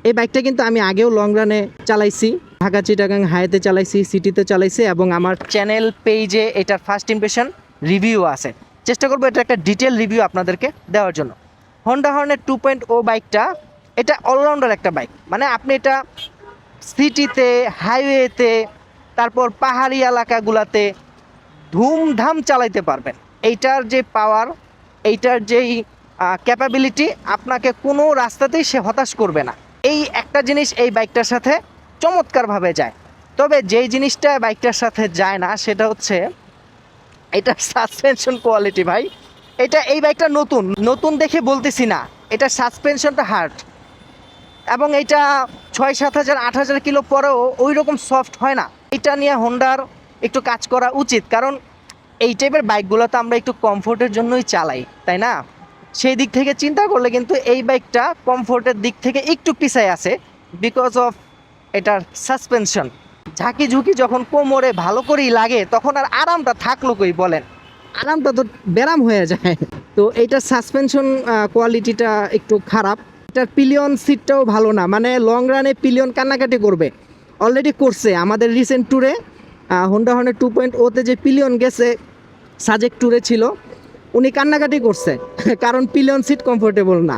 এই বাইকটা কিন্তু আমি আগেও লং রানে চালাইছি, ঢাকা চিটাগাং হাইওয়েতে চালাইছি, সিটিতে চালাইছি, এবং আমার চ্যানেল পেজে এটার ফার্স্ট ইমপ্রেশন রিভিউ আছে। চেষ্টা করবো এটা একটা ডিটেল রিভিউ আপনাদেরকে দেওয়ার জন্য। হন্ডা হর্নেট 2.0 বাইকটা এটা অলরাউন্ডার একটা বাইক, মানে আপনি এটা সিটিতে, হাইওয়েতে, তারপর পাহাড়ি এলাকাগুলোতে ধুমধাম চালাইতে পারবেন। এইটার যে পাওয়ার, এইটার যেই ক্যাপাবিলিটি, আপনাকে কোনো রাস্তাতেই সে হতাশ করবে না। এই একটা জিনিস এই বাইকটার সাথে চমৎকারভাবে যায়। তবে যেই জিনিসটা বাইকটার সাথে যায় না সেটা হচ্ছে এটার সাসপেনশন কোয়ালিটি। ভাই এটা এই বাইকটা নতুন নতুন দেখে বলতেছি না, এটা সাসপেনশনটা হার্ড, এবং এটা 6-7 হাজার 8 হাজার কিলো পরেও ওই রকম সফট হয় না। এটা নিয়ে হোন্ডার একটু কাজ করা উচিত, কারণ এই টাইপের বাইকগুলো তো আমরা একটু কমফোর্টের জন্যই চালাই, তাই না? সেই দিক থেকে চিন্তা করলে কিন্তু এই বাইকটা কমফোর্টের দিক থেকে একটু পিছায় আছে, বিকজ অফ এটার সাসপেনশন। ঝাঁকি ঝুঁকি যখন কোমরে ভালো করেই লাগে তখন আর আরামটা থাকলো কই বলেন, আরামটা তো ব্যারাম হয়ে যায়। তো এইটার সাসপেনশন কোয়ালিটিটা একটু খারাপ। এটার পিলিয়ন সিটটাও ভালো না, মানে লং রানে পিলিয়ন কান্নাকাটি করবে, অলরেডি করছে। আমাদের রিসেন্ট ট্যুরে হোন্ডা হর্নেট 2.0-তে যে পিলিয়ন গেছে, সাজেক ট্যুরে ছিল, উনি কান্নাকাটি করছে কারণ পিলিয়ন সিট কমফোর্টেবল না।